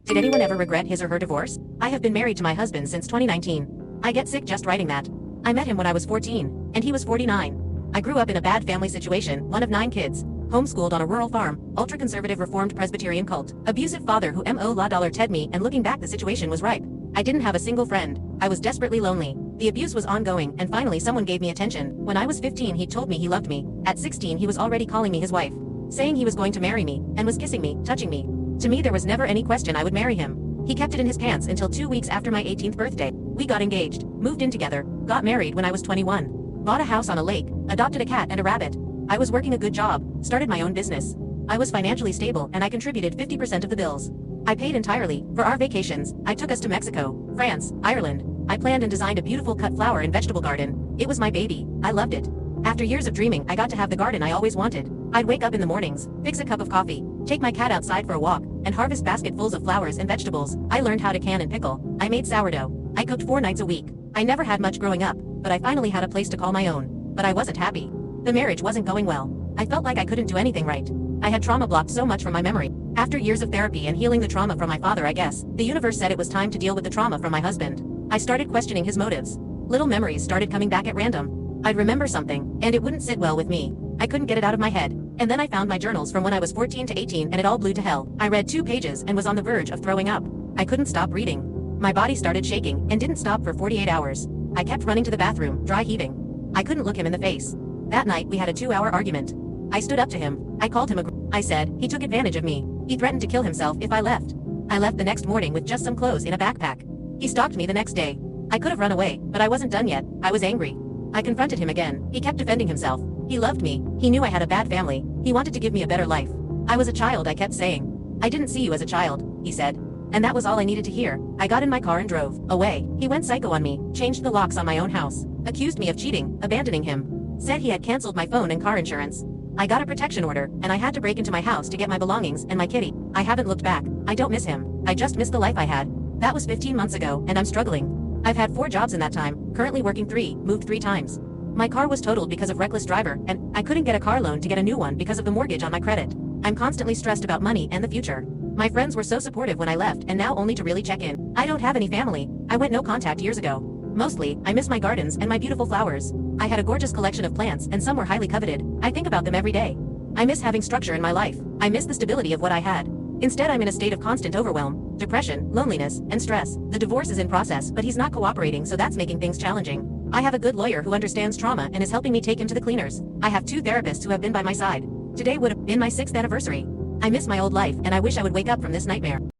Did anyone ever regret his or her divorce? I have been married to my husband since 2019. I get sick just writing that. I met him when I was 14, and he was 49. I grew up in a bad family situation, one of 9 kids. Homeschooled on a rural farm, ultra-conservative Reformed Presbyterian cult. Abusive father who $ted me, and looking back the situation was ripe. I didn't have a single friend. I was desperately lonely. The abuse was ongoing, and finally someone gave me attention. When I was 15 he told me he loved me. At 16 he was already calling me his wife. Saying he was going to marry me, and was kissing me, touching me. To me there was never any question I would marry him. He kept it in his pants until 2 weeks after my 18th birthday. We got engaged, moved in together, got married when I was 21. Bought a house on a lake, adopted a cat and a rabbit. I was working a good job, started my own business. I was financially stable and I contributed 50% of the bills. I paid entirely. For our vacations, I took us to Mexico, France, Ireland. I planned and designed a beautiful cut flower and vegetable garden. It was my baby. I loved it. After years of dreaming, I got to have the garden I always wanted. I'd wake up in the mornings, fix a cup of coffee, take my cat outside for a walk, and harvest basketfuls of flowers and vegetables. I learned how to can and pickle. I made sourdough. I cooked 4 nights a week. I never had much growing up, but I finally had a place to call my own. But I wasn't happy. The marriage wasn't going well. I felt like I couldn't do anything right. I had trauma blocked so much from my memory. After years of therapy and healing the trauma from my father, I guess, the universe said it was time to deal with the trauma from my husband. I started questioning his motives. Little memories started coming back at random. I'd remember something, and it wouldn't sit well with me. I couldn't get it out of my head. And then I found my journals from when I was 14 to 18 and it all blew to hell. I read 2 pages and was on the verge of throwing up. I couldn't stop reading. My body started shaking and didn't stop for 48 hours. I kept running to the bathroom, dry heaving. I couldn't look him in the face. That night we had a 2-hour argument. I stood up to him. I called him I said, he took advantage of me. He threatened to kill himself if I left. I left the next morning with just some clothes in a backpack. He stalked me the next day. I could have run away, but I wasn't done yet. I was angry. I confronted him again. He kept defending himself. He loved me. He knew I had a bad family. He wanted to give me a better life. I was a child, I kept saying. I didn't see you as a child, he said. And that was all I needed to hear. I got in my car and drove away. He went psycho on me, changed the locks on my own house, accused me of cheating, abandoning him. Said he had canceled my phone and car insurance. I got a protection order, and I had to break into my house to get my belongings and my kitty. I haven't looked back. I don't miss him. I just miss the life I had. That was 15 months ago, and I'm struggling. I've had 4 jobs in that time, currently working 3, moved 3 times. My car was totaled because of reckless driver, and I couldn't get a car loan to get a new one because of the mortgage on my credit. I'm constantly stressed about money and the future. My friends were so supportive when I left, and now only to really check in. I don't have any family. I went no contact years ago. Mostly, I miss my gardens and my beautiful flowers. I had a gorgeous collection of plants and some were highly coveted. I think about them every day. I miss having structure in my life. I miss the stability of what I had. Instead, I'm in a state of constant overwhelm, depression, loneliness, and stress. The divorce is in process, but he's not cooperating, so that's making things challenging. I have a good lawyer who understands trauma and is helping me take him to the cleaners. I have 2 therapists who have been by my side. Today would have been my 6th anniversary. I miss my old life, and I wish I would wake up from this nightmare.